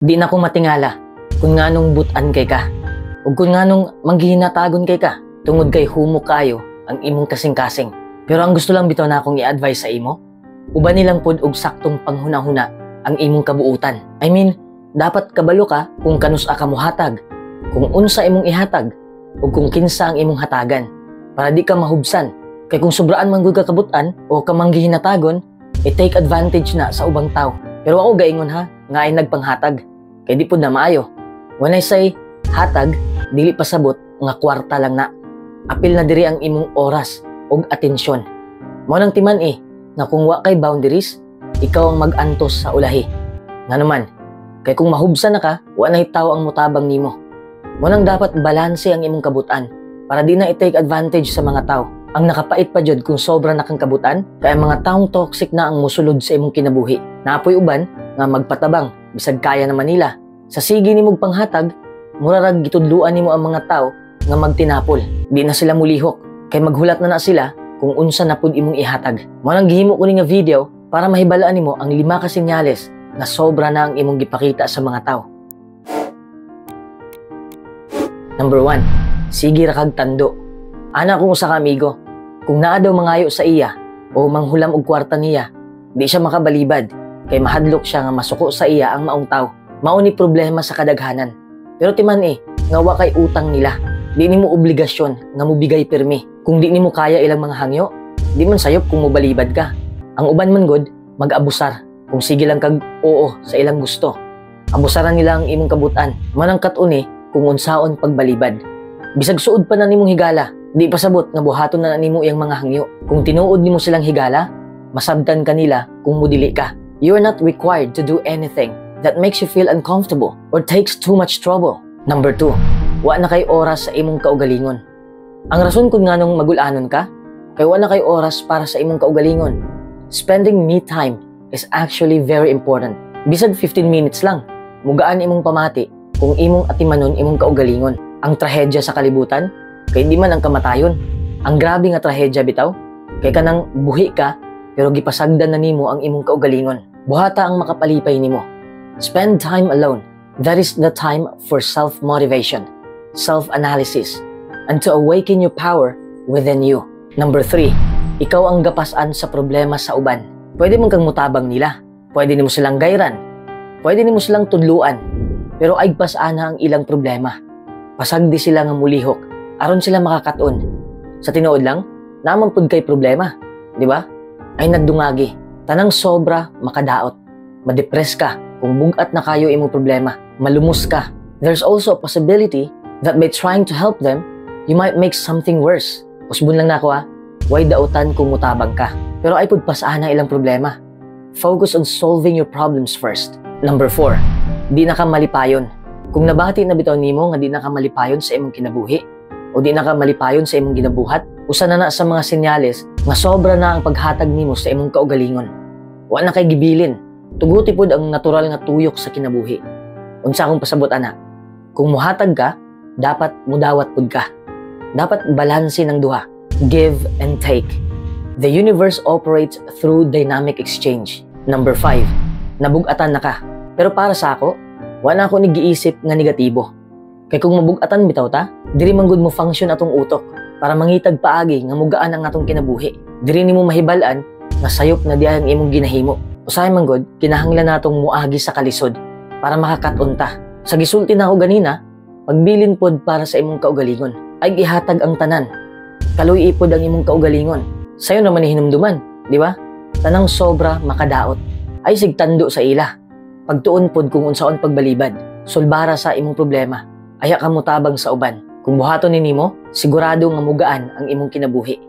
Di na ko matingala kung nganong butan kay ka ug kung nganong manggihinatagon kay ka tungod kay humok kayo ang imong kasing-kasing. Pero ang gusto lang bitaw na akong i-advise sa imo, uban nilang pod og saktong panghuna-huna ang imong kabuutan. I mean, dapat kabalo ka kung kanus-a ka mohatag, kung unsa imong ihatag ug kung kinsa ang imong hatagan para di ka mahubsan. Kay kung sobraan man gud ka kabutan o ka manggihinatagon, i-take advantage na sa ubang tao. Pero ako gaingon ha, nga ay nagpanghatag. Kay di po na maayo. When I say hatag, dili pasabot nga kwarta lang na. Apil na diri ang imong oras ug atensyon. Mao nang timan nga kung wa kay boundaries, ikaw ang mag-antos sa ulahi. Nga naman, kay kung mahubsan na ka, wa nay tawo ang mutabang nimo. Mao nang dapat balanse ang imong kabutan para di na i-take advantage sa mga tao. Ang nakapait pa jud kung sobra na kang kabutan, kaya mga taong toxic na ang musulod sa imong kinabuhi. Naapoy uban nga magpatabang bisag kaya naman nila. Sa sige nimong panghatag, murarag gitudluan nimo ang mga tao nga magtinapol. Di na sila mulihok, kay maghulat na sila kung unsa na pud imong ihatag. Mao nang gihimo ko ni nga video para mahibalaan nimo ang 5 ka senyales nga sobra na ang imong gipakita sa mga tao. Number 1, sige ra kag tando. Ana kung usa ka amigo, kung naa daw mangayo sa iya o manghulam og kwarta niya, di siya makabalibad kay mahadlok siya nga masuko sa iya ang maong tao. Mao ni problema sa kadaghanan. Pero timan nga wa kay utang nila. Di nimo obligasyon nga mobigay pirmi. Kung di nimo kaya ilang mga hangyo, di man sayop kung mobalibad ka. Ang uban man god mag-abusar kung sige lang kag oo sa ilang gusto. Abusaran nila ang imong kabutan. Manang kat-uni kung unsaon pagbalibad. Bisag suod pa na nimong higala, di pasabot nga buhaton na nimo iyang mga hangyo. Kung tinuod nimo silang higala, masabtan kanila kung mudili ka. You are not required to do anything that makes you feel uncomfortable or takes too much trouble. Number 2, wa na kay oras sa imong kaugalingon. Ang rason kung nganong magulanon ka, kay wa na kay oras para sa imong kaugalingon. Spending me time is actually very important. Bisag 15 minutes lang, mugaan imong pamati kung imong atimanon imong kaugalingon. Ang trahedya sa kalibutan, kay di man ang kamatayon. Ang grabe nga trahedya bitaw, kay kanang buhi ka pero gipasagdan na nimo ang imong kaugalingon. Buhata ang makapalipay nimo. Spend time alone. That is the time for self-motivation, self-analysis, and to awaken your power within you. Number 3, ikaw ang gapasan sa problema sa uban. Pwede mong kang mutabang nila. Pwede nimo silang gayran. Pwede nimo silang tudluan. Pero aigpasana ang ilang problema. Pasagdi sila nga mulihok aron sila makakaton. Sa tinuod lang, naman pud kay problema, di ba? Ay nagdungagi, tanang sobra makadaot. Madepress ka kung bugat na kayo imong problema. Malumos ka. There's also a possibility that by trying to help them, you might make something worse. Usbon lang nako way dautan kung mutabang ka. Pero ay pud pasana ilang problema. Focus on solving your problems first. Number 4, di na ka malipayon. Kung nabati na bitaw nimo nga di na ka malipayon sa imong kinabuhi o di na ka malipayon sa imong ginabuhat, usa na sa mga senyales nga sobra na ang paghatag nimo sa imong kaugalingon. Wa na kay gibilin. Tuguti pod ang natural nga tuyok sa kinabuhi. Unsa akong pasabot ana? Kung muhatag ka, dapat mudawat pod ka. Dapat balanse ng duha. Give and take. The universe operates through dynamic exchange. Number 5, nabugatan na ka. Pero para sa ako, wala ako nigiisip nga negatibo. Kay kung mabugatan bitaw ta, diri man gud mo function atong utok para mangitag paagi nga mugaan ang atong kinabuhi. Diri nimo mahibalan nga sayop na diay ang imong ginahimo. Usahay man gud, kinahanglan natong muagi sa kalisod para makakaton ta. Sa gisulti na ako ganina, pagbilin pod para sa imong kaugalingon. Ay ihatag ang tanan. Kaluy ipod ang imong kaugalingon. Sayo naman hinumduman, di ba? Tanang sobra makadaot. Ay sigtando sa ila. Pagtuon pod kung unsaon pagbalibad. Sulbara sa imong problema. Aya ka mutabang sa uban. Kung buhaton ni nimo, sigurado nga mugaan ang imong kinabuhi.